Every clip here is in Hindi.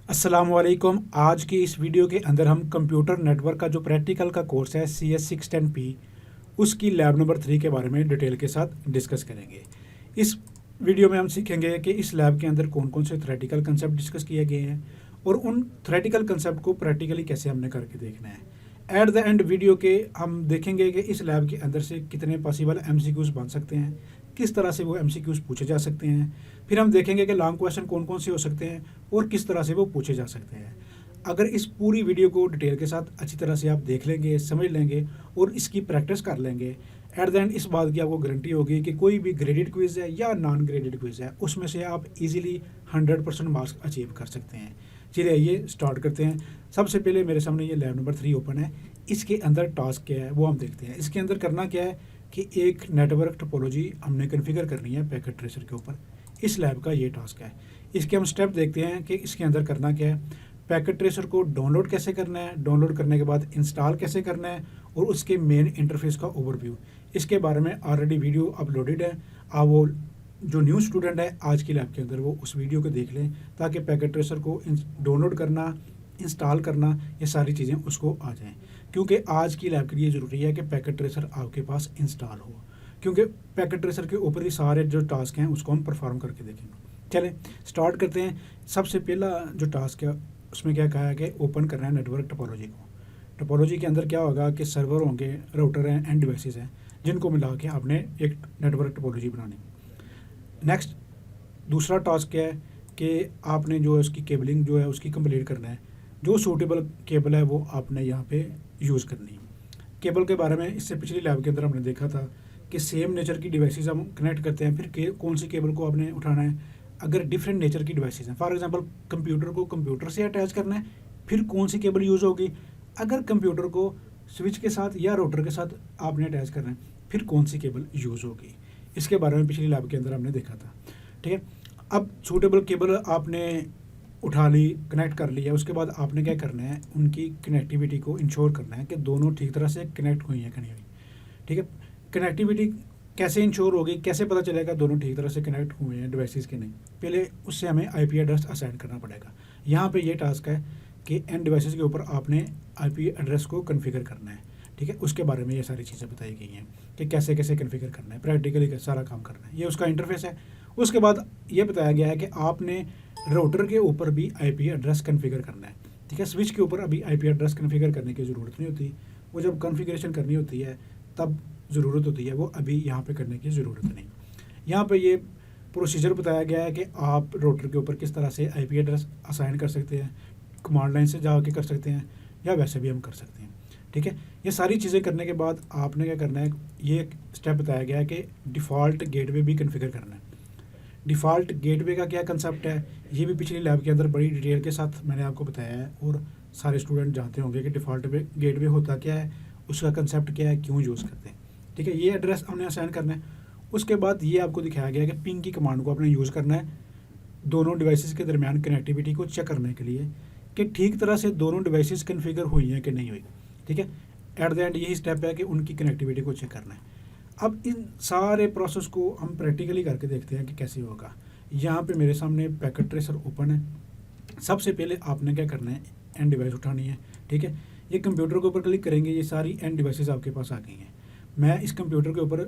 अस्सलामुअलैकुम। आज की इस वीडियो के अंदर हम कंप्यूटर नेटवर्क का जो प्रैक्टिकल का कोर्स है CS610P उसकी लैब नंबर 3 के बारे में डिटेल के साथ डिस्कस करेंगे। इस वीडियो में हम सीखेंगे कि इस लैब के अंदर कौन कौन से थ्योरेटिकल कंसेप्ट डिस्कस किए गए हैं और उन थ्योरेटिकल कंसेप्ट को प्रैक्टिकली कैसे हमने करके देखना है। एट द एंड वीडियो के हम देखेंगे कि इस लैब के अंदर से कितने पॉसिबल MCQs बन सकते हैं, किस तरह से वो MCQs पूछे जा सकते हैं। फिर हम देखेंगे कि लॉन्ग क्वेश्चन कौन कौन से हो सकते हैं और किस तरह से वो पूछे जा सकते हैं। अगर इस पूरी वीडियो को डिटेल के साथ अच्छी तरह से आप देख लेंगे, समझ लेंगे और इसकी प्रैक्टिस कर लेंगे, एट द एंड इस बात की आपको गारंटी होगी कि कोई भी ग्रेडेड क्विज़ है या नॉन ग्रेडेड क्विज़ है उसमें से आप इजीली 100% मार्क्स अचीव कर सकते हैं। चलिए ये स्टार्ट करते हैं। सबसे पहले मेरे सामने ये लैब नंबर 3 ओपन है। इसके अंदर टास्क क्या है वो हम देखते हैं। इसके अंदर करना क्या है कि एक नेटवर्क टोपोलॉजी हमने कन्फिगर करनी है पैकेट ट्रेसर के ऊपर। इस लैब का ये टास्क है। इसके हम स्टेप देखते हैं कि इसके अंदर करना क्या है। पैकेट ट्रेसर को डाउनलोड कैसे करना है, डाउनलोड करने के बाद इंस्टॉल कैसे करना है और उसके मेन इंटरफेस का ओवरव्यू, इसके बारे में ऑलरेडी वीडियो अपलोडेड है। आप वो जो न्यू स्टूडेंट है आज की लैब के अंदर वो उस वीडियो को देख लें ताकि पैकेट ट्रेसर को डाउनलोड करना, इंस्टॉल करना, ये सारी चीज़ें उसको आ जाएँ। क्योंकि आज की लैब के लिए ज़रूरी है कि पैकेट ट्रेसर आपके पास इंस्टॉल हो, क्योंकि पैकेट ट्रेसर के ऊपर ही सारे जो टास्क हैं उसको हम परफॉर्म करके देखेंगे। चलें स्टार्ट करते हैं। सबसे पहला जो टास्क है उसमें क्या कहा है कि ओपन करना है नेटवर्क टोपोलॉजी को। टोपोलॉजी के अंदर क्या होगा कि सर्वर होंगे, राउटर हैं एंड डिवाइसेस हैं, जिनको मिला के आपने एक नेटवर्क टोपोलॉजी बनानी। नेक्स्ट दूसरा टास्क क्या है कि आपने जो है उसकी केबलिंग जो है उसकी कंप्लीट करना है। जो सूटेबल केबल है वो आपने यहाँ पे यूज़ करनी है। केबल के बारे में इससे पिछली लैब के अंदर हमने देखा था कि सेम नेचर की डिवाइसेस हम कनेक्ट करते हैं, फिर कौन सी केबल को आपने उठाना है। अगर डिफरेंट नेचर की डिवाइसेस हैं, फॉर एग्जांपल कंप्यूटर को कंप्यूटर से अटैच करना है, फिर कौन सी केबल यूज़ होगी। अगर कंप्यूटर को स्विच के साथ या राउटर के साथ आपने अटैच करना है, फिर कौन सी केबल यूज़ होगी। इसके बारे में पिछली लैब के अंदर हमने देखा था। ठीक है, अब सूटेबल केबल आपने उठा ली, कनेक्ट कर लिया, उसके बाद आपने क्या करना है, उनकी कनेक्टिविटी को इंश्योर करना है कि दोनों ठीक तरह से कनेक्ट हुई हैं कि नहीं हुई। ठीक है, कनेक्टिविटी कैसे इंश्योर होगी, कैसे पता चलेगा दोनों ठीक तरह से कनेक्ट हुए हैं डिवाइसेस के नहीं। पहले उससे हमें IP एड्रेस असाइन करना पड़ेगा। यहाँ पे ये टास्क है कि एंड डिवाइसेस के ऊपर आपने IP एड्रेस को कन्फिगर करना है। ठीक है, उसके बारे में ये सारी चीज़ें बताई गई हैं कि कैसे कैसे कन्फिगर करना है, प्रैक्टिकली सारा काम करना है। ये उसका इंटरफेस है। उसके बाद ये बताया गया है कि आपने राउटर के ऊपर भी IP एड्रेस कन्फिगर करना है। ठीक है, स्विच के ऊपर अभी IP एड्रेस कन्फिगर करने की ज़रूरत नहीं होती। वो जब कन्फिगरेशन करनी होती है तब ज़रूरत होती है, वो अभी यहाँ पे करने की ज़रूरत नहीं। यहाँ पे ये प्रोसीजर बताया गया है कि आप राउटर के ऊपर किस तरह से IP एड्रेस असाइन कर सकते हैं। कमांड लाइन से जाके कर सकते हैं या वैसे भी हम कर सकते हैं। ठीक है, ये सारी चीज़ें करने के बाद आपने क्या करना है, ये स्टेप बताया गया है कि डिफ़ॉल्ट गेटवे भी कन्फिगर करना है। डिफ़ॉल्ट गेटवे का क्या कंसेप्ट है, ये भी पिछली लैब के अंदर बड़ी डिटेल के साथ मैंने आपको बताया है और सारे स्टूडेंट जानते होंगे कि डिफ़ॉल्ट गेटवे होता क्या है, उसका कंसेप्ट क्या है, क्यों यूज़ करते हैं। ठीक है, ये एड्रेस हमने असाइन करना है। उसके बाद ये आपको दिखाया गया है कि पिंग की कमांड को आपने यूज़ करना है दोनों डिवाइसेस के दरमियान कनेक्टिविटी को चेक करने के लिए कि ठीक तरह से दोनों डिवाइसेस कन्फिगर हुई हैं कि नहीं हुई। ठीक है, एट द एंड यही स्टेप है कि उनकी कनेक्टिविटी को चेक करना है। अब इन सारे प्रोसेस को हम प्रैक्टिकली करके देखते हैं कि कैसे होगा। यहाँ पे मेरे सामने पैकेट ट्रेसर ओपन है। सबसे पहले आपने क्या करना है, एंड डिवाइस उठानी है। ठीक है, ये कंप्यूटर के ऊपर क्लिक करेंगे, ये सारी एंड डिवाइसेस आपके पास आ गई हैं। मैं इस कंप्यूटर के ऊपर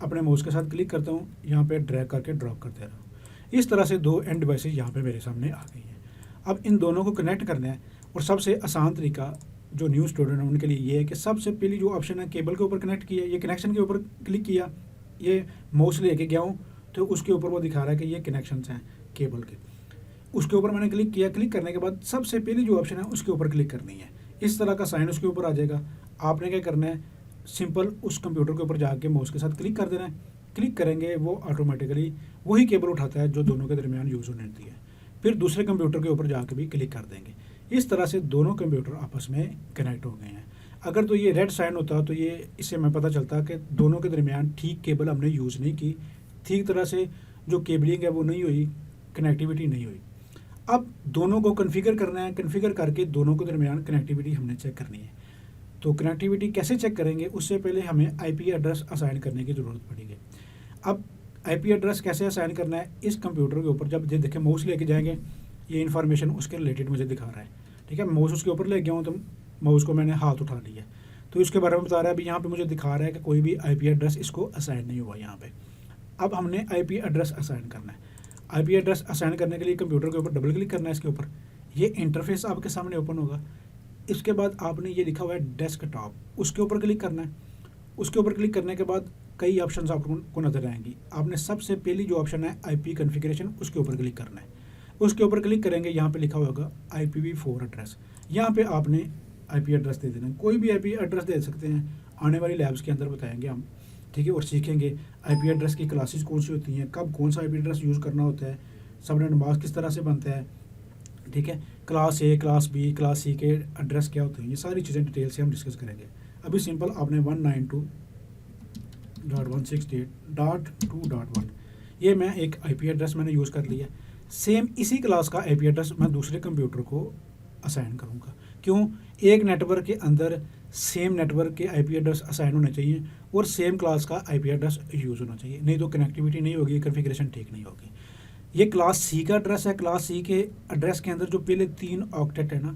अपने माउस के साथ क्लिक करता हूँ, यहाँ पे ड्रैग करके ड्रॉप करते रहा हूँ। इस तरह से दो एंड डिवाइसेस यहाँ पे मेरे सामने आ गई हैं। अब इन दोनों को कनेक्ट करना है और सबसे आसान तरीका जो न्यू स्टूडेंट है उनके लिए ये है कि सबसे पहली जो ऑप्शन है केबल के ऊपर कनेक्ट किया, ये कनेक्शन के ऊपर क्लिक किया, ये माउस लेके गया हूँ तो उसके ऊपर वो दिखा रहा है कि ये कनेक्शंस हैं केबल के। उसके ऊपर मैंने क्लिक किया, क्लिक करने के बाद सबसे पहली जो ऑप्शन है उसके ऊपर क्लिक करनी है। इस तरह का साइन उसके ऊपर आ जाएगा। आपने क्या करना है, सिंपल उस कंप्यूटर के ऊपर जाके माउस के साथ क्लिक कर देना है। क्लिक करेंगे वो ऑटोमेटिकली वही केबल उठाता है जो दोनों के दरमियान यूज़ होने होती है। फिर दूसरे कंप्यूटर के ऊपर जाके भी क्लिक कर देंगे। इस तरह से दोनों कंप्यूटर आपस में कनेक्ट हो गए हैं। अगर तो ये रेड साइन होता तो ये इससे हमें पता चलता कि दोनों के दरमियान ठीक केबल हमने यूज़ नहीं की, ठीक तरह से जो केबलिंग है वो नहीं हुई, कनेक्टिविटी नहीं हुई। अब दोनों को कन्फिगर करना है, कन्फिगर करके दोनों के दरमियान कनेक्टिविटी हमने चेक करनी है। तो कनेक्टिविटी कैसे चेक करेंगे, उससे पहले हमें IP एड्रेस असाइन करने की ज़रूरत पड़ेगी। अब IP एड्रेस कैसे असाइन करना है, इस कंप्यूटर के ऊपर जब ये देखें माउस लेके जाएंगे, ये इन्फॉर्मेशन उसके रिलेटेड मुझे दिखा रहा है। ठीक है, माउस उसके ऊपर ले गया हूँ तो माउस को मैंने हाथ उठा लिया तो इसके बारे में बता रहा है। अभी यहाँ पे मुझे दिखा रहा है कि कोई भी आईपी एड्रेस इसको असाइन नहीं हुआ यहाँ पे। अब हमने आईपी एड्रेस असाइन करना है। आईपी एड्रेस असाइन करने के लिए कंप्यूटर के ऊपर डबल क्लिक करना है। इसके ऊपर ये इंटरफेस आपके सामने ओपन होगा। इसके बाद आपने ये लिखा हुआ है डेस्कटॉप, उसके ऊपर क्लिक करना है। उसके ऊपर क्लिक करने के बाद कई ऑप्शन आपको नजर आएंगी। आपने सबसे पहली जो ऑप्शन है आईपी कॉन्फ़िगरेशन, उसके ऊपर क्लिक करना है। उसके ऊपर क्लिक करेंगे, यहाँ पे लिखा होगा IPv4 एड्रेस। यहाँ पे आपने आईपी एड्रेस दे देना है। कोई भी आईपी एड्रेस दे सकते हैं, आने वाली लैब्स के अंदर बताएंगे हम। ठीक है, और सीखेंगे आईपी एड्रेस की क्लासेस कौन सी होती हैं, कब कौन सा आईपी एड्रेस यूज़ करना होता है, सबनेट मास्क किस तरह से बनता है। ठीक है, class A, class B, class C के एड्रेस क्या होते हैं, ये सारी चीज़ें डिटेल से हम डिस्कस करेंगे। अभी सिंपल आपने 192.168.2.1 ये मैं एक आईपी एड्रेस मैंने यूज़ कर लिया। सेम इसी क्लास का आईपी एड्रेस मैं दूसरे कंप्यूटर को असाइन करूँगा। क्यों? एक नेटवर्क के अंदर सेम नेटवर्क के आईपी एड्रेस असाइन होने चाहिए और सेम क्लास का आईपी एड्रेस यूज़ होना चाहिए, नहीं तो कनेक्टिविटी नहीं होगी, कॉन्फ़िगरेशन ठीक नहीं होगी। ये क्लास सी का एड्रेस है। क्लास सी के एड्रेस के अंदर जो पहले 3 ऑक्टेट है ना,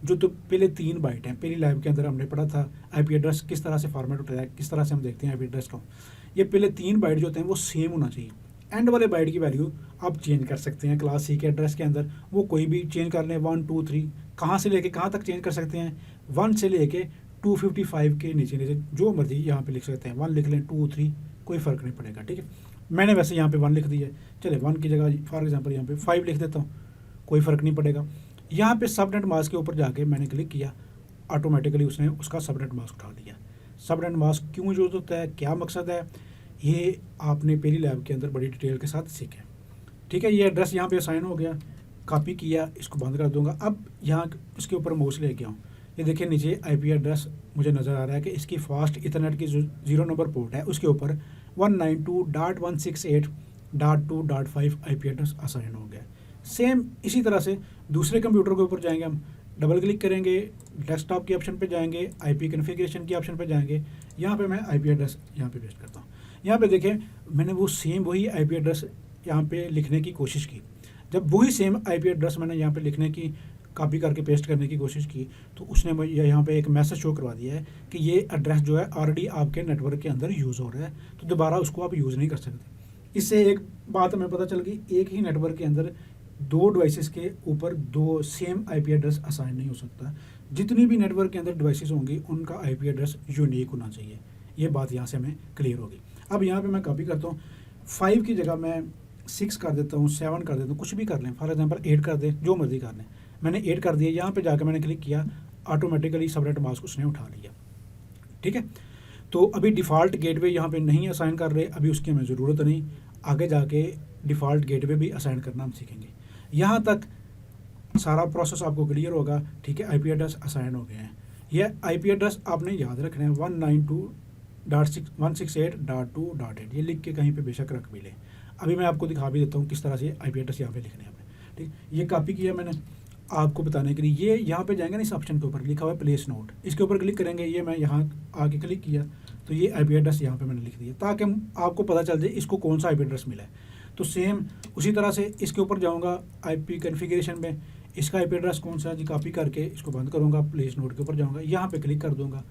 जो तो पहले 3 बाइट हैं, पहली लैब के अंदर हमने पढ़ा था आईपी एड्रेस किस तरह से फॉर्मेट होता है, किस तरह से हम देखते हैं आईपी एड्रेस को। ये पहले 3 बाइट जो होते हैं वो सेम होना चाहिए। एंड वाले बाइट की वैल्यू आप चेंज कर सकते हैं क्लास सी के एड्रेस के अंदर, वो कोई भी चेंज कर लें। 1 2 3 कहाँ से लेके कहाँ तक चेंज कर सकते हैं, 1 से लेके 255 के नीचे नीचे जो मर्जी यहाँ पे लिख सकते हैं। 1 लिख लें, 2 3 कोई फ़र्क नहीं पड़ेगा। ठीक है, मैंने वैसे यहाँ पे 1 लिख दिया है, चले 1 की जगह फॉर एग्जांपल यहाँ पे 5 लिख देता हूँ, कोई फ़र्क नहीं पड़ेगा। यहाँ पे सबनेट मास्क के ऊपर जाके मैंने क्लिक किया, ऑटोमेटिकली उसने उसका सबनेट मास्क उठा दिया। सबनेट मास्क क्यों यूज़ होता है, क्या मकसद है, ये आपने पहली लैब के अंदर बड़ी डिटेल के साथ सीखें। ठीक है, ये एड्रेस यहाँ पे असाइन हो गया, कॉपी किया, इसको बंद कर दूंगा। अब यहाँ इसके ऊपर माउस ले गया हूँ, ये देखिए नीचे आईपी एड्रेस मुझे नज़र आ रहा है कि इसकी फास्ट इथरनेट की जो 0 नंबर पोर्ट है उसके ऊपर 192.168.2.5 आईपी एड्रेस असाइन हो गया। सेम इसी तरह से दूसरे कंप्यूटर के ऊपर जाएंगे, हम डबल क्लिक करेंगे, डेस्कटॉप के ऑप्शन पे जाएंगे, आईपी कॉन्फ़िगरेशन के ऑप्शन पे जाएंगे। यहाँ पे मैं आईपी एड्रेस यहाँ पे पेस्ट करता हूँ। यहाँ पे देखें मैंने वो सेम वही आईपी एड्रेस यहाँ पे लिखने की कोशिश की। जब वही सेम आईपी एड्रेस मैंने यहाँ पे लिखने की कॉपी करके पेस्ट करने की कोशिश की तो उसने मुझे यहाँ पे एक मैसेज शो करवा दिया है कि ये एड्रेस जो है ऑलरेडी आपके नेटवर्क के अंदर यूज़ हो रहा है, तो दोबारा उसको आप यूज़ नहीं कर सकते। इससे एक बात हमें पता चल गई, एक ही नेटवर्क के अंदर 2 डिवाइसेस के ऊपर 2 सेम आईपी एड्रेस असाइन नहीं हो सकता। जितनी भी नेटवर्क के अंदर डिवाइसेस होंगी उनका आईपी एड्रेस यूनिक होना चाहिए। ये बात यहाँ से हमें क्लियर होगी। अब यहाँ पे मैं कॉपी करता हूँ, 5 की जगह मैं 6 कर देता हूँ, 7 कर देता हूँ, कुछ भी कर लें, फॉर एग्जांपल 8 कर दें, जो मर्जी कर लें। मैंने 8 कर दिया, यहाँ पे जाकर मैंने क्लिक किया, ऑटोमेटिकली सबनेट मास्क उसने उठा लिया। ठीक है, तो अभी डिफ़ॉल्ट गेटवे यहाँ पे नहीं असाइन कर रहे, अभी उसकी हमें ज़रूरत नहीं, आगे जाके डिफ़ॉल्ट गेटवे भी असाइन करना हम सीखेंगे। यहाँ तक सारा प्रोसेस आपको क्लियर होगा। ठीक है, आईपी एड्रेस असाइन हो गए हैं। यह आईपी एड्रेस आपने याद रखना है 192.168.2.8, ये लिख के कहीं पे बेशक रख भी लें। अभी मैं आपको दिखा भी देता हूँ किस तरह से आईपी एड्रेस यहाँ पे लिखने हैं। ठीक, ये कॉपी किया मैंने आपको बताने के लिए। ये यहाँ पे जाएंगे ना, इस ऑप्शन के ऊपर लिखा हुआ है प्लेस नोट, इसके ऊपर क्लिक करेंगे। ये मैं यहाँ आके क्लिक किया तो ये आईपी एड्रेस यहाँ पे मैंने लिख दिया ताकि आपको पता चल जाए इसको कौन सा आईपी एड्रेस मिला है। तो सेम उसी तरह से इसके ऊपर जाऊँगा, आईपी कॉन्फ़िगरेशन में इसका आईपी एड्रेस कौन सा है जी, कॉपी करके इसको बंद करूँगा, प्लेस नोट के ऊपर जाऊँगा, यहाँ पे क्लिक कर दूँगा,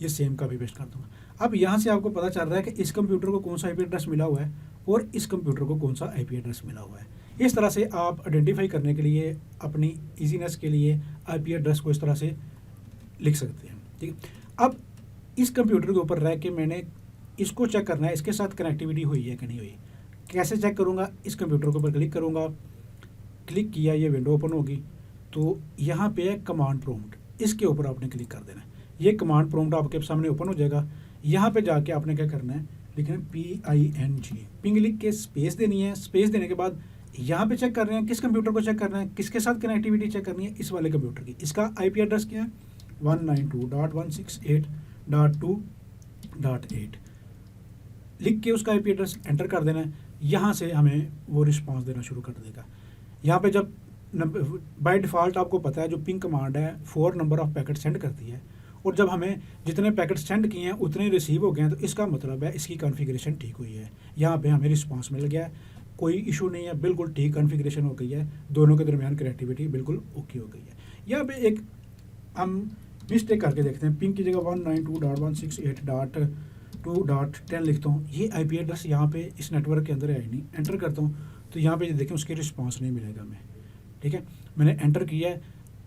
ये सेम कॉपी पेस्ट कर दूँगा। अब यहाँ से आपको पता चल रहा है कि इस कंप्यूटर को कौन सा आईपी एड्रेस मिला हुआ है और इस कंप्यूटर को कौन सा आईपी एड्रेस मिला हुआ है। इस तरह से आप आइडेंटिफाई करने के लिए, अपनी ईजीनेस के लिए आईपी एड्रेस को इस तरह से लिख सकते हैं। ठीक है, अब इस कंप्यूटर के ऊपर रह के मैंने इसको चेक करना है इसके साथ कनेक्टिविटी हुई है कि नहीं हुई। कैसे चेक करूँगा, इस कंप्यूटर के ऊपर क्लिक करूँगा, क्लिक किया, ये विंडो ओपन होगी। तो यहाँ पे है कमांड प्रॉम्प्ट, इसके ऊपर आपने क्लिक कर देना है। ये कमांड प्रॉम्प्ट आपके सामने ओपन हो जाएगा। यहाँ पे जाके आपने क्या करना है, लिखना है PING, पिंग लिख के स्पेस देनी है। स्पेस देने के बाद यहाँ पे चेक कर रहे हैं किस कंप्यूटर को चेक करना है, किसके साथ कनेक्टिविटी चेक करनी है, इस वाले कंप्यूटर की। इसका आईपी एड्रेस क्या है, 192.168.2.8 लिख के उसका आईपी एड्रेस एंटर कर देना है। यहाँ से हमें वो रिस्पांस देना शुरू कर देगा। यहाँ पे जब बाय डिफ़ॉल्ट आपको पता है जो पिंग कमांड है 4 नंबर ऑफ पैकेट सेंड करती है, और जब हमें जितने पैकेट सेंड किए हैं उतने रिसीव हो गए हैं, तो इसका मतलब है इसकी कॉन्फ़िगरेशन ठीक हुई है। यहाँ पे हमें रिस्पांस मिल गया है। कोई इशू नहीं है, बिल्कुल ठीक कॉन्फ़िगरेशन हो गई है, दोनों के दरमियान कनेक्टिविटी बिल्कुल ओके हो गई है। यहाँ पे एक हम मिस्टेक करके देखते हैं, पिंग की जगह 192.168.2.10 लिखता हूँ, ये IP एड्रेस यहाँ पे इस नेटवर्क के अंदर है ही नहीं। एंटर करता हूँ तो यहाँ पे देखें उसकी रिस्पांस नहीं मिलेगा हमें, ठीक है। मैंने एंटर किया है,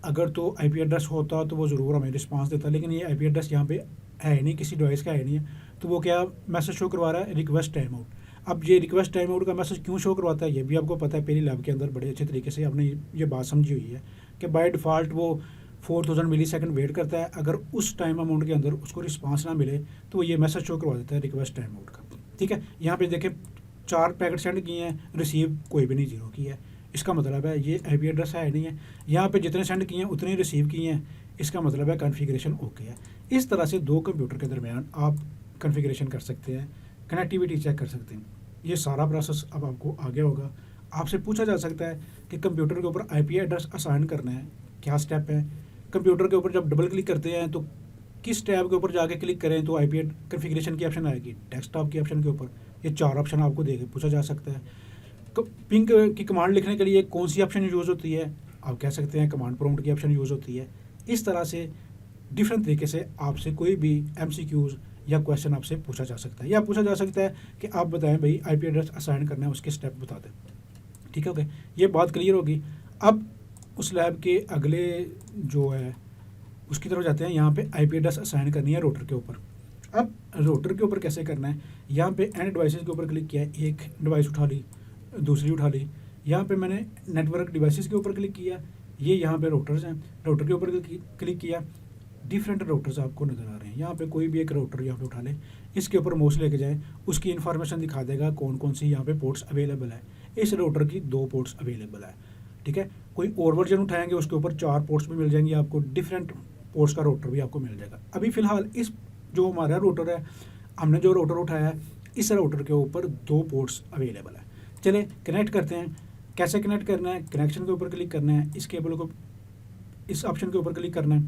अगर तो IP एड्रेस होता तो वो ज़रूर हमें रिस्पांस देता, लेकिन ये IP एड्रेस यहाँ पे है नहीं, किसी डिवाइस का है नहीं है, तो वो क्या मैसेज शो करवा रहा है, रिक्वेस्ट टाइम आउट। अब ये रिक्वेस्ट टाइम आउट का मैसेज क्यों शो करवाता है ये भी आपको पता है, पहली लैब के अंदर बड़े अच्छे तरीके से आपने ये बात समझी हुई है कि बाय डिफ़ॉल्ट वो 4000 मिली सेकेंड वेट करता है, अगर उस टाइम अमाउंट के अंदर उसको रिस्पांस ना मिले तो वो ये मैसेज शो करवा देता है रिक्वेस्ट टाइम आउट का, ठीक है। यहाँ पे देखें 4 पैकेट सेंड किए हैं, रिसीव कोई भी नहीं, 0 किया है, इसका मतलब है ये IP एड्रेस है नहीं है। यहाँ पे जितने सेंड किए हैं उतने ही रिसीव किए हैं, इसका मतलब है कॉन्फ़िगरेशन ओके है। इस तरह से दो कंप्यूटर के दरमियान आप कॉन्फ़िगरेशन कर सकते हैं, कनेक्टिविटी चेक कर सकते हैं। ये सारा प्रोसेस अब आपको आ गया होगा। आपसे पूछा जा सकता है कि कंप्यूटर के ऊपर IP एड्रेस असाइन करना है, क्या स्टेप है। कंप्यूटर के ऊपर जब डबल क्लिक करते हैं तो किस टैब के ऊपर जाके क्लिक करें तो IP कॉन्फ़िगरेशन की ऑप्शन आएगी, डेस्कटॉप की ऑप्शन के ऊपर। ये 4 ऑप्शन आपको देके पूछा जा सकता है। पिंग की कमांड लिखने के लिए कौन सी ऑप्शन यूज़ होती है, आप कह सकते हैं कमांड प्रॉम्प्ट की ऑप्शन यूज़ होती है। इस तरह से डिफरेंट तरीके से आपसे कोई भी MCQs या क्वेश्चन आपसे पूछा जा सकता है, या पूछा जा सकता है कि आप बताएं भाई IP एड्रेस असाइन करना है, उसके स्टेप बता दें, ठीक है। ओके, ये बात क्लियर होगी। अब उस लैब के अगले जो है उसकी तरफ जाते हैं। यहाँ पे IP एड्रेस असाइन करनी है रोटर के ऊपर। अब रोटर के ऊपर कैसे करना है, यहाँ पे एंड डिवाइसेस के ऊपर क्लिक किया, एक डिवाइस उठा ली, दूसरी उठा ली। यहाँ पे मैंने नेटवर्क डिवाइसेस के ऊपर क्लिक किया, ये यहाँ पे रोटर्स हैं, रोटर के ऊपर क्लिक किया, डिफरेंट रोटर्स आपको नज़र आ रहे हैं। यहाँ पे कोई भी एक रोटर यहाँ पे उठा लें, इसके ऊपर माउस लेके जाएं, उसकी इन्फॉर्मेशन दिखा देगा कौन कौन सी यहाँ पे पोर्ट्स अवेलेबल है। इस रोटर की 2 पोर्ट्स अवेलेबल है, ठीक है। कोई और वर्जन उठाएंगे उसके ऊपर 4 पोर्ट्स भी मिल जाएंगे आपको, डिफरेंट पोर्ट्स का रोटर भी आपको मिल जाएगा। अभी फ़िलहाल इस जो हमारा रोटर है, हमने जो रोटर उठाया है, इस रोटर के ऊपर 2 पोर्ट्स अवेलेबल है। चले कनेक्ट करते हैं। कैसे कनेक्ट करना है, कनेक्शन के ऊपर क्लिक करना है, इस केबल को इस ऑप्शन के ऊपर क्लिक करना है,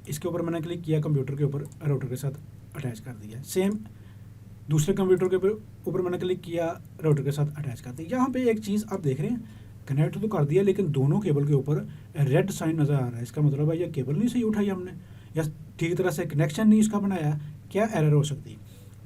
इसके ऊपर मैंने क्लिक किया, कंप्यूटर के ऊपर रोटर के साथ अटैच कर दिया। सेम दूसरे कंप्यूटर के ऊपर मैंने क्लिक किया, रोटर के साथ अटैच कर दिया। यहाँ पे एक चीज़ आप देख रहे हैं, कनेक्ट तो कर दिया लेकिन दोनों केबल के ऊपर रेड साइन नज़र आ रहा है। इसका मतलब है ये केबल नहीं सही उठाई हमने, या ठीक तरह से कनेक्शन नहीं इसका बनाया, क्या एरर हो सकती है।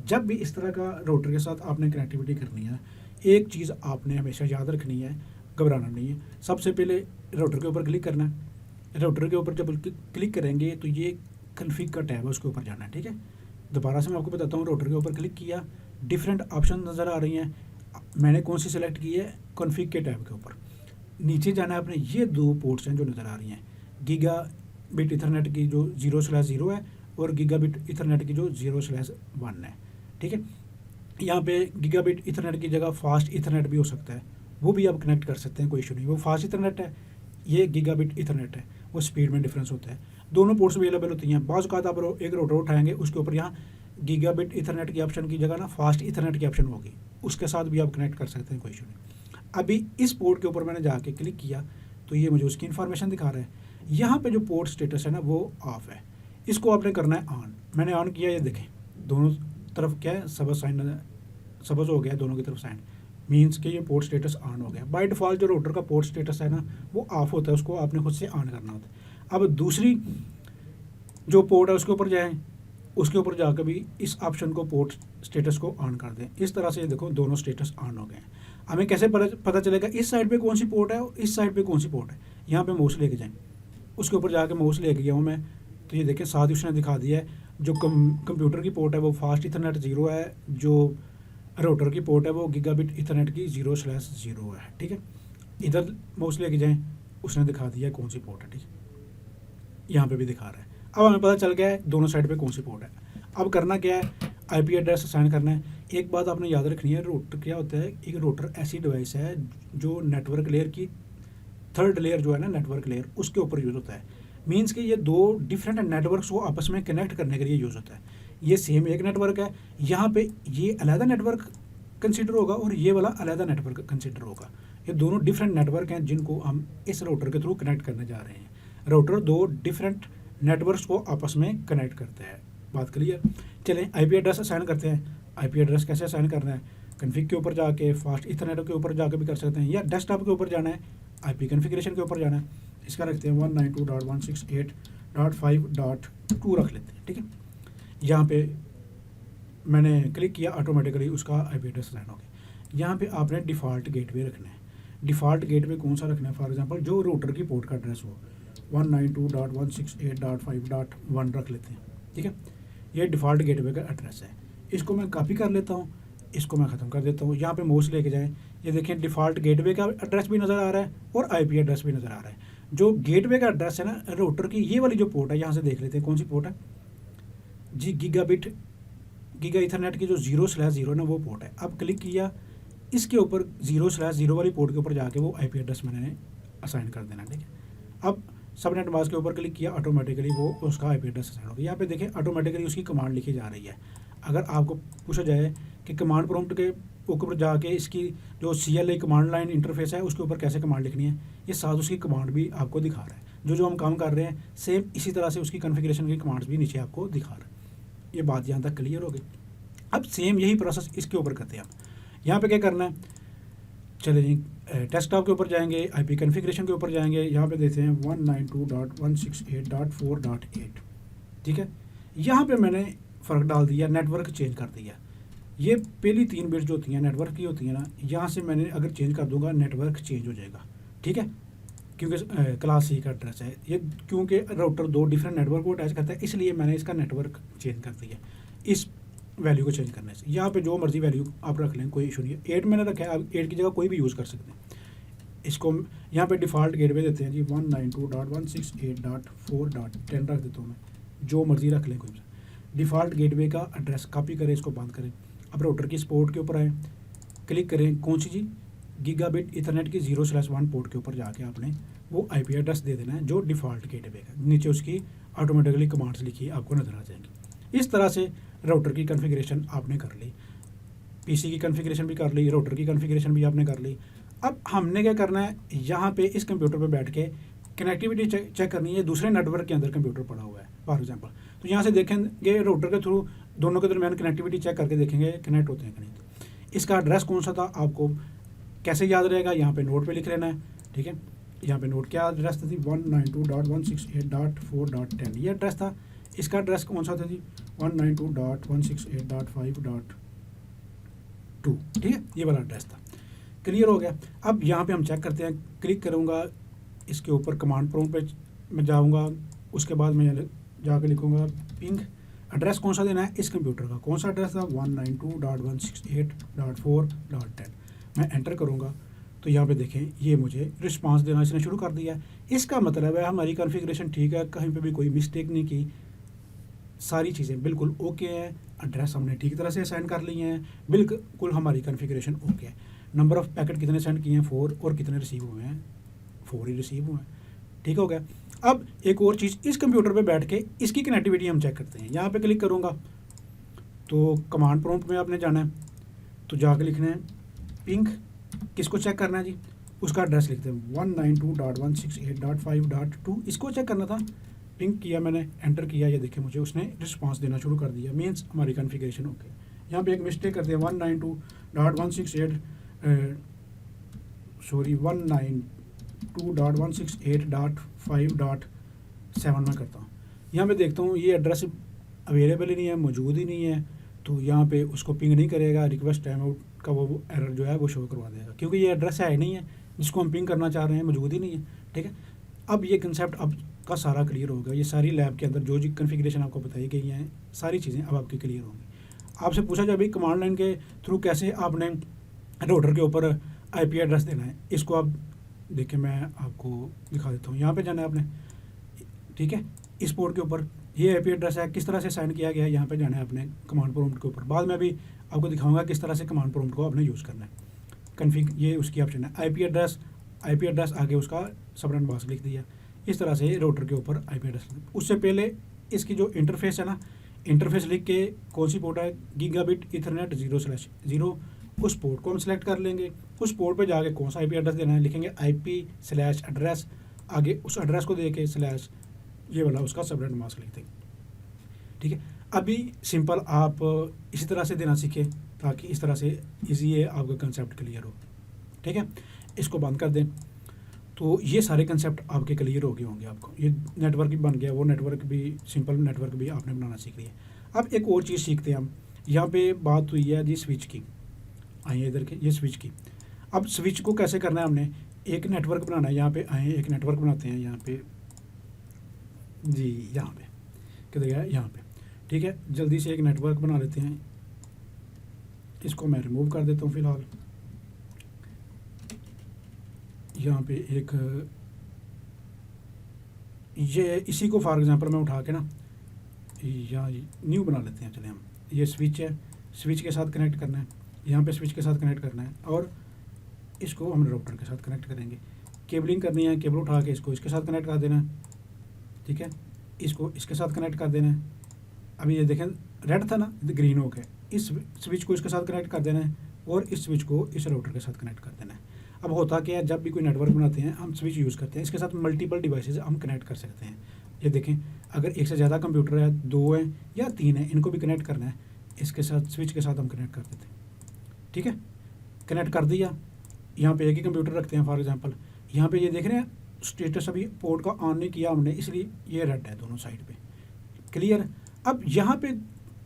जब भी इस तरह का रोटर के साथ आपने कनेक्टिविटी करनी है, एक चीज़ आपने हमेशा याद रखनी है, घबराना नहीं है। सबसे पहले रोटर के ऊपर क्लिक करना है। रोटर के ऊपर जब क्लिक करेंगे तो ये कॉन्फ़िग का टैब है, उसके ऊपर जाना है, ठीक है। दोबारा से मैं आपको बताता हूँ, रोटर के ऊपर क्लिक किया, डिफरेंट ऑप्शन नज़र आ रही हैं, मैंने कौन सी सेलेक्ट की है, कॉन्फ़िग के टैब के ऊपर। नीचे जाना है अपने, ये 2 पोर्ट्स हैं जो नज़र आ रही हैं, गीगा बिट इथरनेट की जो 0/0 है और गीगा बिट इथरनेट की जो 0/1 है, ठीक है। यहाँ पे गीगा बिट इथरनेट की जगह फास्ट इथरनेट भी हो सकता है, वो भी आप कनेक्ट कर सकते हैं, कोई इशू नहीं। वो फास्ट इथरनेट है, ये गीगा बिट इथरनेट है, वो स्पीड में डिफरेंस होता है। दोनों पोर्ट्स अवेलेबल होती हैं। बाज़ औक़ात आप एक रोटर उठाएंगे, उसके ऊपर यहाँ गीगा बिट इथरनेट की ऑप्शन की जगह ना फास्ट इथरनेट की ऑप्शन होगी, उसके साथ भी आप कनेक्ट कर सकते हैं, कोई इशू नहीं। अभी इस पोर्ट के ऊपर मैंने जाके क्लिक किया तो ये मुझे उसकी इन्फॉर्मेशन दिखा रहा है। यहाँ पे जो पोर्ट स्टेटस है ना वो ऑफ है, इसको आपने करना है ऑन। मैंने ऑन किया, ये देखें दोनों तरफ क्या है, सबज साइन, सबज हो गया दोनों की तरफ साइन, मीन्स कि ये पोर्ट स्टेटस ऑन हो गया। बाय डिफ़ॉल्ट जो रोटर का पोर्ट स्टेटस है ना वो ऑफ होता है, उसको आपने खुद से ऑन करना होता है। अब दूसरी जो पोर्ट है उसके ऊपर जाएं, उसके ऊपर जाकर भी इस ऑप्शन को पोर्ट स्टेटस को ऑन कर दें। इस तरह से देखो दोनों स्टेटस ऑन हो गए हैं। हमें कैसे पता चलेगा इस साइड पे कौन सी पोर्ट है और इस साइड पे कौन सी पोर्ट है। यहाँ पे माउस लेके जाएं, उसके ऊपर जाके माउस लेके गया हूँ मैं, तो ये देखें साथ ही उसने दिखा दिया है जो कंप्यूटर की पोर्ट है वो फास्ट इथरनेट 0 है, जो रोटर की पोर्ट है वो गीगाबिट इथरनेट की 0/0 है, ठीक है। इधर माउस लेके जाएं, उसने दिखा दिया कौन सी पोर्ट है, ठीक है, यहाँ पे भी दिखा रहा है। अब हमें पता चल गया है दोनों साइड पे कौन सी पोर्ट है। अब करना क्या है, IP एड्रेस असाइन करना है। एक बात आपने याद रखनी है, रोटर क्या होता है, एक रोटर ऐसी डिवाइस है जो नेटवर्क लेयर की 3rd लेयर जो है ना नेटवर्क लेयर, उसके ऊपर यूज़ होता है। मीन्स कि ये 2 डिफरेंट नेटवर्क्स को आपस में कनेक्ट करने के लिए यूज़ होता है। ये सेम एक नेटवर्क है, यहाँ पे ये अलहदा नेटवर्क कंसिडर होगा और ये वाला अलहदा नेटवर्क कंसिडर होगा। ये दोनों डिफरेंट नेटवर्क हैं जिनको हम इस रोटर के थ्रू कनेक्ट करने जा रहे हैं। रोटर 2 डिफरेंट नेटवर्क्स को आपस में कनेक्ट करते हैं। बात क्लियर। चलें IP एड्रेस असाइन करते हैं। IP एड्रेस कैसे असाइन करना है, कन्फिग के ऊपर जाके फास्ट इथरनेट के ऊपर जाके भी कर सकते हैं, या डेस्कटॉप के ऊपर जाना है, आईपी कॉन्फ़िगरेशन के ऊपर जाना है, इसका रखते हैं 192.168.5.2 रख लेते हैं। ठीक है, यहाँ पे मैंने क्लिक किया, ऑटोमेटिकली उसका आईपी एड्रेस असाइन हो गया। यहाँ पे आपने डिफ़ॉल्ट गेटवे रखना है। डिफ़ॉल्ट गेटवे कौन सा रखना है? फॉर एग्जांपल जो रूटर की पोर्ट का एड्रेस हो 192.168.5.1 रख लेते हैं। ठीक है, ये डिफ़ॉल्ट गेटवे का एड्रेस है। इसको मैं कॉपी कर लेता हूँ, इसको मैं ख़त्म कर देता हूँ। यहाँ पे माउस लेके जाएं, ये देखें डिफ़ॉल्ट गेटवे का एड्रेस भी नज़र आ रहा है और आईपी एड्रेस भी नज़र आ रहा है। जो गेटवे का एड्रेस है ना रूटर की, ये वाली जो पोर्ट है, यहाँ से देख लेते हैं कौन सी पोर्ट है जी, गीगा इथरनेट की जो 0/0 ना वो पोर्ट है। अब क्लिक किया, इसके ऊपर 0/0 वाली पोर्ट के ऊपर जाके वो आईपी एड्रेस मैंने असाइन कर देना। ठीक है, अब सबनेट मास्क के ऊपर क्लिक किया, ऑटोमेटिकली वो उसका आईपी एड्रेस असाइन हो गया। यहाँ पे देखें ऑटोमेटिकली उसकी कमांड लिखी जा रही है। अगर आपको पूछा जाए कि कमांड प्रॉम्प्ट के ऊपर जाके इसकी जो CLI कमांड लाइन इंटरफेस है उसके ऊपर कैसे कमांड लिखनी है, ये साथ उसकी कमांड भी आपको दिखा रहा है। जो हम काम कर रहे हैं सेम इसी तरह से उसकी कॉन्फ़िगरेशन की कमांड्स भी नीचे आपको दिखा रहा है। ये बात यहाँ तक क्लियर हो गई। अब सेम यही प्रोसेस इसके ऊपर करते हैं हम। यहाँ पे क्या करना है, चले जी डेस्कटॉप के ऊपर जाएंगे, आईपी कॉन्फ़िगरेशन के ऊपर जाएंगे, यहाँ पे देते हैं 192.168.4.8। ठीक है, यहाँ पे मैंने फ़र्क डाल दिया, नेटवर्क चेंज कर दिया। ये पहली 3 बिट्स जो होती हैं नेटवर्क की होती हैं ना, यहाँ से मैंने अगर चेंज कर दूंगा नेटवर्क चेंज हो जाएगा। ठीक है, क्योंकि क्लास C का एड्रेस है ये, क्योंकि राउटर 2 डिफरेंट नेटवर्क को अटैच करता है, इसलिए मैंने इसका नेटवर्क चेंज कर दिया इस वैल्यू को चेंज करने से। यहाँ पे जो मर्जी वैल्यू आप रख लें, कोई इशू नहीं है। 8 मैंने रखा है, आप 8 की जगह कोई भी यूज़ कर सकते हैं। इसको यहाँ पे डिफ़ॉल्ट गेटवे देते हैं जी 192.168.4.10 रख देता हूँ मैं, जो मर्जी रख लें कोई भी। डिफ़ॉल्ट गेटवे का एड्रेस कॉपी करें, इसको बंद करें। अब राउटर की सपोर्ट के ऊपर आए, क्लिक करें, कौन सी जी, गीगाबिट इथरनेट की 0/1 पोर्ट के ऊपर जाके आपने वो आईपी एड्रेस दे देना है जो डिफ़ॉल्ट गेटवे का। नीचे उसकी ऑटोमेटिकली कमांड्स लिखी आपको नज़र आ जाएंगी। इस तरह से राउटर की कॉन्फ़िगरेशन आपने कर ली, पीसी की कॉन्फ़िगरेशन भी कर ली, राउटर की कॉन्फ़िगरेशन भी आपने कर ली। अब हमने क्या करना है, यहाँ पे इस कंप्यूटर पे बैठ के कनेक्टिविटी चेक करनी है। दूसरे नेटवर्क के अंदर कंप्यूटर पड़ा हुआ है फॉर एग्जांपल, तो यहाँ से देखेंगे राउटर के थ्रू दोनों के दरमियान कनेक्टिविटी चेक करके देखेंगे कनेक्ट होते हैं कि नहीं। इसका एड्रेस कौन सा था आपको कैसे याद रहेगा, यहाँ पे नोट पे लिख लेना है। ठीक है, यहाँ पे नोट क्या एड्रेस थी 192.168.4.10 ये एड्रेस था। इसका एड्रेस कौन सा था जी 192.168.5.2। ठीक है, ये वाला एड्रेस था। क्लियर हो गया। अब यहाँ पे हम चेक करते हैं, क्लिक करूँगा इसके ऊपर, कमांड प्रॉम्प्ट पे मैं जाऊँगा, उसके बाद मैं जाके लिखूँगा पिंग। एड्रेस कौन सा देना है इस कंप्यूटर का, कौन सा एड्रेस था 192.168.4.10। मैं एंटर करूँगा तो यहाँ पे देखें ये मुझे रिस्पांस देना इसने शुरू कर दिया है। इसका मतलब है हमारी कॉन्फ़िगरेशन ठीक है, कहीं पे भी कोई मिस्टेक नहीं की, सारी चीज़ें बिल्कुल ओके हैं, एड्रेस हमने ठीक तरह से असाइन कर लिए हैं, बिल्कुल हमारी कॉन्फ़िगरेशन ओके है। नंबर ऑफ़ पैकेट कितने सेंड किए हैं 4, और कितने रिसीव हुए हैं 4 ही रिसीव हुए हैं। ठीक हो गया। अब एक और चीज़, इस कंप्यूटर पे बैठ के इसकी कनेक्टिविटी हम चेक करते हैं। यहाँ पे क्लिक करूँगा तो कमांड प्रॉम्प्ट में आपने जाना है, तो जाके लिखना है पिंग। किसको चेक करना है जी, उसका एड्रेस लिखते हैं 192.168.5.2 इसको चेक करना था। पिंग किया मैंने, एंटर किया, ये देखिए मुझे उसने रिस्पांस देना शुरू कर दिया, मीन्स हमारी कॉन्फ़िगरेशन ओके। यहाँ पे एक मिस्टेक करते हैं 192.168.5.7 में करता हूँ। यहाँ पे देखता हूँ ये एड्रेस अवेलेबल ही नहीं है, मौजूद ही नहीं है, तो यहाँ पे उसको पिंग नहीं करेगा, रिक्वेस्ट टाइम आउट का वो एरर जो है वो शो करवा देगा, क्योंकि ये एड्रेस है नहीं है जिसको हम पिंग करना चाह रहे हैं, मौजूद ही नहीं है। ठीक है, अब ये कंसेप्ट अब का सारा क्लियर होगा। ये सारी लैब के अंदर जो जो कॉन्फ़िगरेशन आपको बताई गई हैं सारी चीज़ें अब आपकी क्लियर होंगी। आपसे पूछा जाए भाई कमांड लाइन के थ्रू कैसे आपने राउटर के ऊपर आईपी एड्रेस देना है, इसको आप देखिए मैं आपको दिखा देता हूँ। यहाँ पे जाना है आपने, ठीक है, इस पोर्ट के ऊपर ये आईपी एड्रेस है, किस तरह से साइन किया गया है, यहाँ पे जाना है अपने कमांड प्रॉम्प्ट के ऊपर। बाद में भी आपको दिखाऊंगा किस तरह से कमांड प्रॉम्प्ट को आपने यूज़ करना है। कन्फिग ये उसकी ऑप्शन है, आईपी एड्रेस आगे उसका सबनेट मास्क लिख दिया। इस तरह से राउटर के ऊपर आईपी एड्रेस। उससे पहले इसकी जो इंटरफेस है ना, इंटरफेस लिख के कौन सी पोर्ट है गीगाबिट इथरनेट 0/0, उस पोर्ट को हम सेलेक्ट कर लेंगे। उस पोर्ट पे जाके कौन सा आईपी एड्रेस देना है लिखेंगे IP/एड्रेस, आगे उस एड्रेस को दे के स्लैश ये वाला उसका सबनेट मास्क लिख देंगे। ठीक है, अभी सिंपल आप इसी तरह से देना सीखें ताकि इस तरह से इजी है आपका कंसेप्ट क्लियर हो। ठीक है, इसको बंद कर दें। तो ये सारे कंसेप्ट आपके क्लियर हो गए होंगे। आपको ये नेटवर्क भी बन गया, वो नेटवर्क भी सिंपल नेटवर्क भी आपने बनाना सीख लिया। अब एक और चीज़ सीखते हैं हम। यहाँ पे बात हुई है जी स्विच की, आइए इधर के, ये स्विच की। अब स्विच को कैसे करना है, हमने एक नेटवर्क बनाना है। यहाँ पे आए एक नेटवर्क बनाते हैं, यहाँ पे जी, यहाँ पे किधर गया, यहाँ पे। ठीक है, जल्दी से एक नेटवर्क बना लेते हैं। इसको मैं रिमूव कर देता हूँ फ़िलहाल। यहाँ पे एक ये इसी को फॉर एग्जांपल मैं उठा के ना यहाँ न्यू बना लेते हैं। चले हम, ये स्विच है, स्विच के साथ कनेक्ट करना है, यहाँ पे स्विच के साथ कनेक्ट करना है, और इसको हम राउटर के साथ कनेक्ट करेंगे। केबलिंग करनी है, केबल उठा के इसको इसके साथ कनेक्ट कर देना है। ठीक है, इसको इसके साथ कनेक्ट कर देना है। अभी ये देखें रेड था ना, ग्रीन हो गया। इस स्विच को इसके साथ कनेक्ट कर देना है, और इस स्विच को इस राउटर के साथ कनेक्ट कर देना है। अब होता क्या है, जब भी कोई नेटवर्क बनाते हैं हम स्विच यूज़ करते हैं, इसके साथ मल्टीपल डिवाइसेस हम कनेक्ट कर सकते हैं। ये देखें, अगर एक से ज़्यादा कंप्यूटर है, 2 हैं या 3 हैं, इनको भी कनेक्ट करना है, इसके साथ स्विच के साथ हम कनेक्ट कर देते हैं। ठीक है, कनेक्ट कर दिया। यहाँ पे एक ही कंप्यूटर रखते हैं फॉर एग्जांपल। यहाँ पे ये देख रहे हैं स्टेटस अभी पोर्ट का ऑन नहीं किया हमने, इसलिए ये रेड है दोनों साइड पे। क्लियर। अब यहाँ पे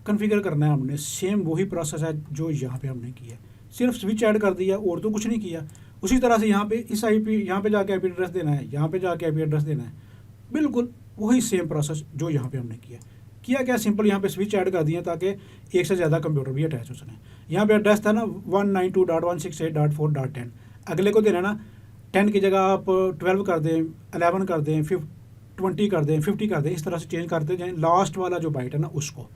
कॉन्फ़िगर करना है हमने, सेम वही प्रोसेस है जो यहाँ पे हमने किया, सिर्फ स्विच ऐड कर दिया और तो कुछ नहीं किया। उसी तरह से यहाँ पे इस आईपी, यहाँ पे जाके आईपी एड्रेस देना है, यहाँ पे जाके आईपी एड्रेस देना है, बिल्कुल वही सेम प्रोसेस जो यहाँ पे हमने किया क्या, सिंपल यहाँ पे स्विच ऐड कर दिया ताकि एक से ज़्यादा कंप्यूटर भी अटैच हो सकें। यहाँ पे एड्रेस था ना 192.168.4.10, अगले को देना ना 10 की जगह आप 12 कर दें, 11 कर दें, 20 कर दें, 50 कर दें, इस तरह से चेंज करते जाएँ। लास्ट वाला जो बाइट है ना उसको,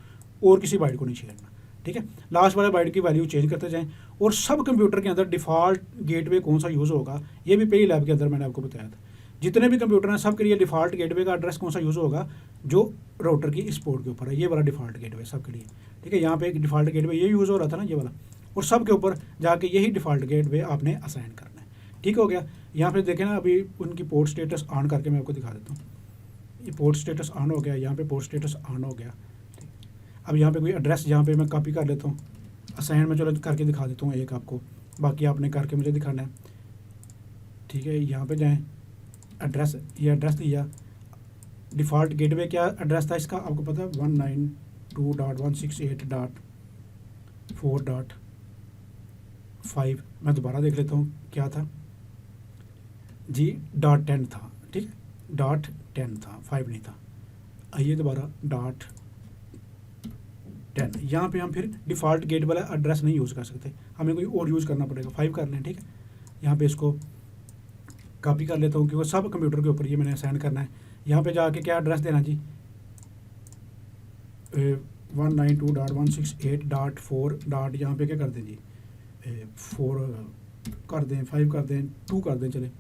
और किसी बाइट को नहीं छेड़ना। ठीक है, लास्ट वाले बाइट की वैल्यू चेंज करते जाएं। और सब कंप्यूटर के अंदर डिफ़ॉल्ट गेटवे कौन सा यूज़ होगा, ये भी पहली लैब के अंदर मैंने आपको बताया था। जितने भी कंप्यूटर हैं सब के लिए डिफ़ॉल्ट गेटवे का एड्रेस कौन सा यूज़ होगा, जो राउटर की इस पोर्ट के ऊपर है, ये वाला डिफ़ॉल्ट गेटवे सब के लिए। ठीक है, यहाँ पे एक डिफ़ॉल्ट गेटवे ये यूज़ हो रहा था ना, ये वाला, और सब के ऊपर जाके यही डिफ़ॉल्ट गेटवे आपने असाइन करना है। ठीक हो गया। यहाँ पे देखें ना, अभी उनकी पोर्ट स्टेटस ऑन करके मैं आपको दिखा देता हूँ। ये पोर्ट स्टेटस ऑन हो गया, यहाँ पे पोर्ट स्टेटस ऑन हो गया। अब यहाँ पे कोई एड्रेस यहाँ पे मैं कॉपी कर लेता हूँ, असाइन में चलो करके दिखा देता हूँ एक आपको, बाकी आपने करके मुझे दिखाना है। ठीक है, यहाँ पे जाएं, एड्रेस, ये एड्रेस दिया। डिफ़ॉल्ट गेटवे क्या एड्रेस था इसका आपको पता है, 192.168.4.5। मैं दोबारा देख लेता हूँ क्या था जी, .10 था। ठीक है, .10 था, 5 नहीं था। आइए दोबारा .10। यहाँ पे हम फिर डिफ़ॉल्ट गेट वाला एड्रेस नहीं यूज़ कर सकते, हमें कोई और यूज़ करना पड़ेगा। 5 कर लें। ठीक है, यहाँ पे इसको कॉपी कर लेता हूँ क्योंकि सब कंप्यूटर के ऊपर ये मैंने असाइन करना है। यहाँ पे जाके क्या एड्रेस देना जी, 192.168.4. यहाँ पे क्या कर दें जी, 4 कर दें, 5 कर दें, 2 कर दें, चले।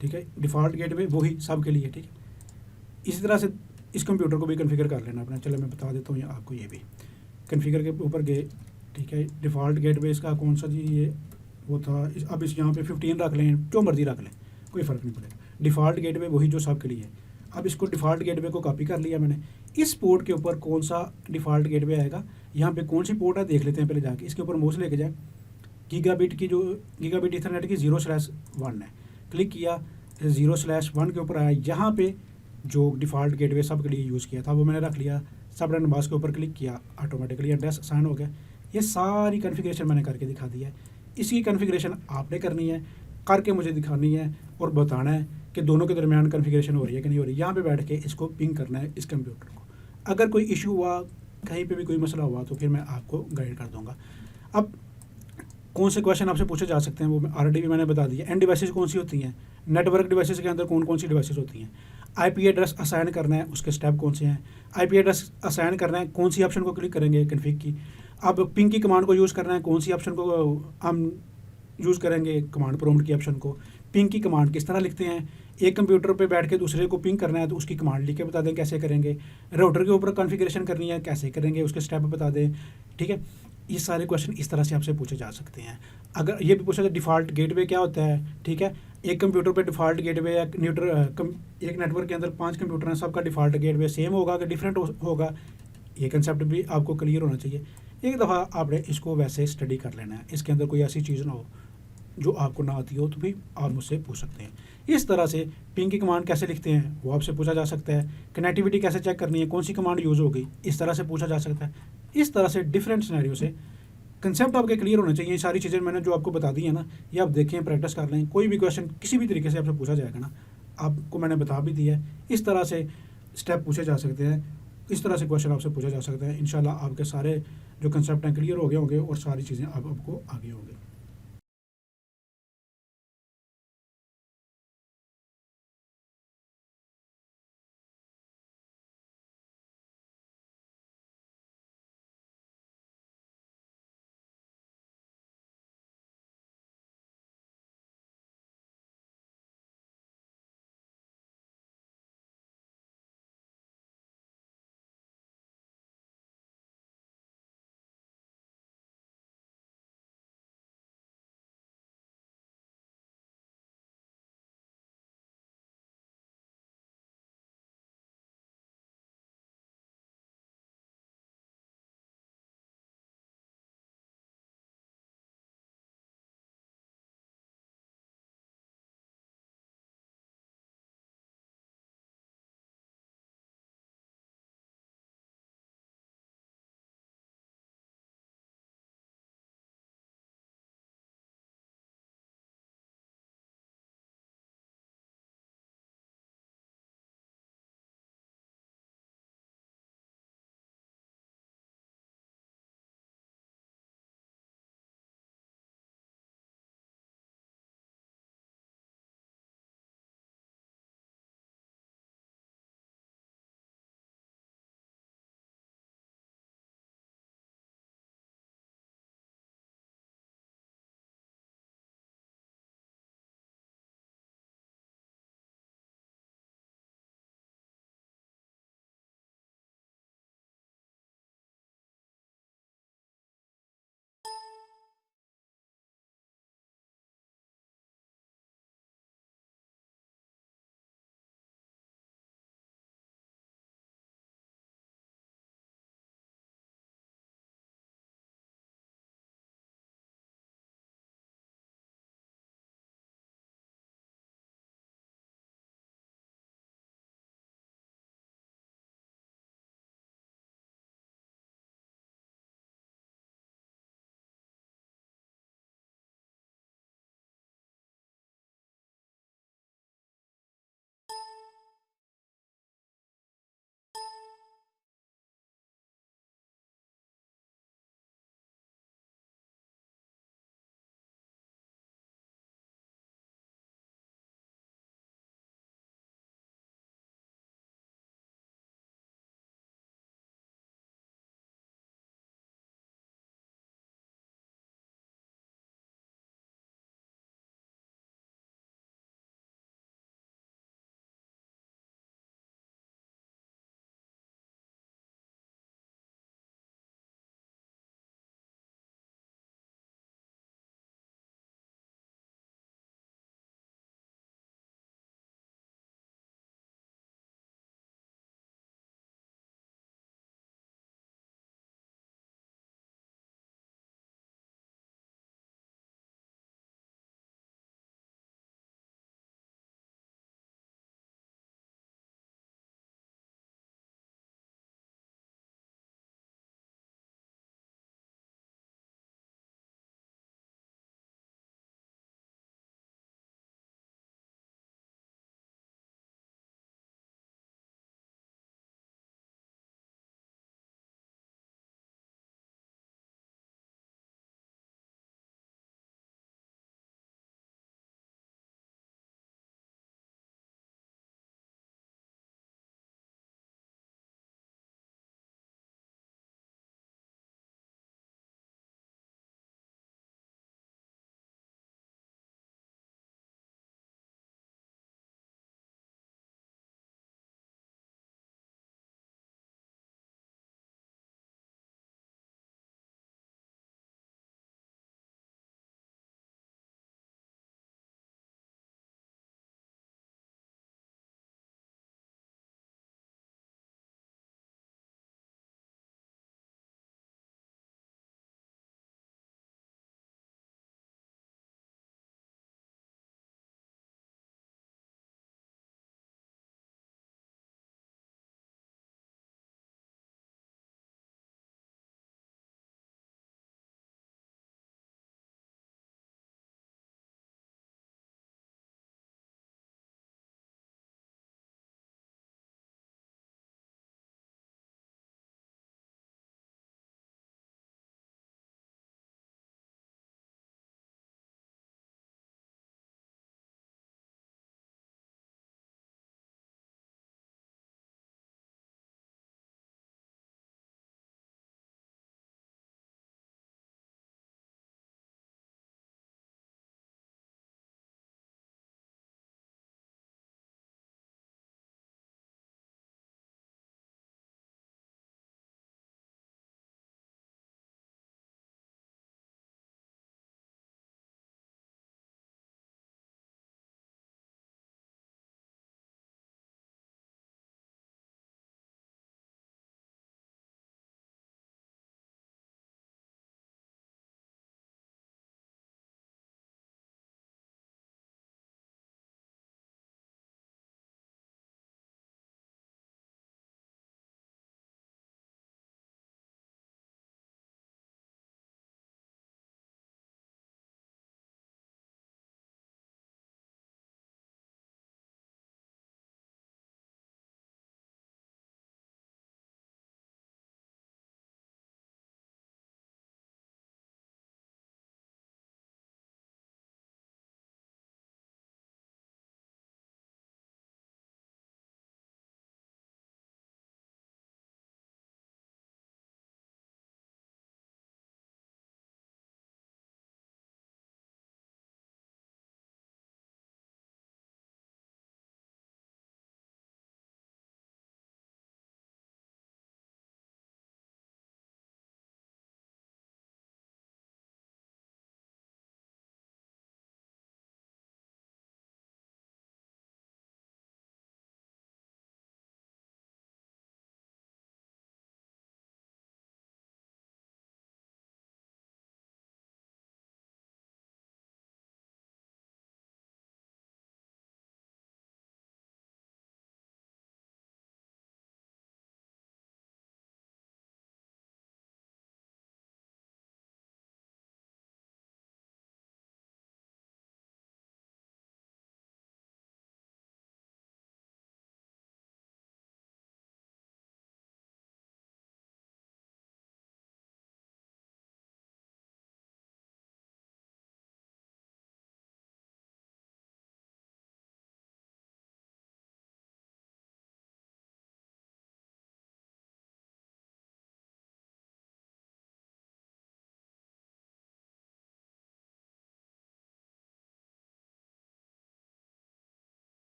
ठीक है, डिफ़ॉल्ट गेटवे वही सब के लिए। ठीक है, इसी तरह से इस कंप्यूटर को भी कॉन्फ़िगर कर लेना अपना। चलो मैं बता देता हूँ आपको, ये भी कॉन्फ़िगर के ऊपर गए। ठीक है, डिफ़ॉल्ट गेटवे इसका कौन सा जी, ये वो था। अब इस यहाँ पे 15 रख लें, जो मर्ज़ी रख लें, कोई फ़र्क नहीं पड़ेगा। डिफ़ॉल्ट गेटवे वही जो सब के लिए है। अब इसको डिफ़ॉल्ट गेटवे को कॉपी कर लिया मैंने। इस पोर्ट के ऊपर कौन सा डिफ़ॉल्ट गेटवे आएगा, यहाँ पे कौन सी पोर्ट है देख लेते हैं पहले जाके। इसके ऊपर माउस लेके जाए, गीगाबिट की जो गीगाबिट ईथरनेट की 0/1 है, क्लिक किया, 0/1 के ऊपर आया। यहाँ पे जो डिफ़ॉल्ट गेटवे सब के लिए यूज़ किया था वो मैंने रख लिया। सब रन बॉक्स के ऊपर क्लिक किया, ऑटोमेटिकली एड्रेस असाइन हो गया। ये सारी कॉन्फ़िगरेशन मैंने करके दिखा दी है। इसकी कॉन्फ़िगरेशन आपने करनी है, करके मुझे दिखानी है और बताना है कि दोनों के दरमियान कॉन्फ़िगरेशन हो रही है कि नहीं हो रही। यहाँ पे बैठ के इसको पिंग करना है इस कंप्यूटर को। अगर कोई इशू हुआ, कहीं पे भी कोई मसला हुआ, तो फिर मैं आपको गाइड कर दूँगा। अब कौन से क्वेश्चन आपसे पूछे जा सकते हैं वो ऑलरेडी भी मैंने बता दिया। एंड डिवाइसेस कौन सी होती हैं, नेटवर्क डिवाइसेस के अंदर कौन कौन सी डिवाइसेस होती हैं, आईपी एड्रेस असाइन करना है उसके स्टेप कौन से हैं, आईपी एड्रेस असाइन करना है कौन सी ऑप्शन को क्लिक करेंगे कन्फिग की। अब पिंग की कमांड को यूज़ करना है, कौन सी ऑप्शन को हम यूज़ करेंगे, कमांड प्रॉम्प्ट की ऑप्शन को। पिंग की कमांड किस तरह लिखते हैं, एक कंप्यूटर पे बैठ के दूसरे को पिंग करना है तो उसकी कमांड लिख के बता दें कैसे करेंगे। राउटर के ऊपर कॉन्फ़िगरेशन करनी है कैसे करेंगे, उसके स्टेप बता दें। ठीक है, ये सारे क्वेश्चन इस तरह से आपसे पूछे जा सकते हैं। अगर ये भी पूछा जाए डिफ़ॉल्ट गेटवे क्या होता है, ठीक है, एक कंप्यूटर पे डिफ़ॉल्ट गेटवे या एक नेटवर्क के अंदर 5 कंप्यूटर हैं, सबका डिफ़ॉल्ट गेटवे सेम होगा कि डिफरेंट होगा, ये कंसेप्ट भी आपको क्लियर होना चाहिए। एक दफ़ा आपने इसको वैसे स्टडी कर लेना है, इसके अंदर कोई ऐसी चीज़ ना हो जो आपको ना आती हो तो भी आप मुझसे पूछ सकते हैं। इस तरह से पिंग की कमांड कैसे लिखते हैं वो आपसे पूछा जा सकता है। कनेक्टिविटी कैसे चेक करनी है, कौन सी कमांड यूज़ होगी, इस तरह से पूछा जा सकता है। इस तरह से डिफरेंट सिनेरियो से कंसेप्ट आपके क्लियर होने चाहिए। ये सारी चीज़ें मैंने जो आपको बता दी है ना, ये आप देखें, प्रैक्टिस कर लें। कोई भी क्वेश्चन किसी भी तरीके से आपसे पूछा जाएगा ना, आपको मैंने बता भी दिया है। इस तरह से स्टेप पूछे जा सकते हैं, इस तरह से क्वेश्चन आपसे पूछा जा सकता है। इंशाल्लाह आपके सारे जो कंसेप्ट हैं क्लियर हो गए होंगे और सारी चीज़ें अब आपको आगे होंगे।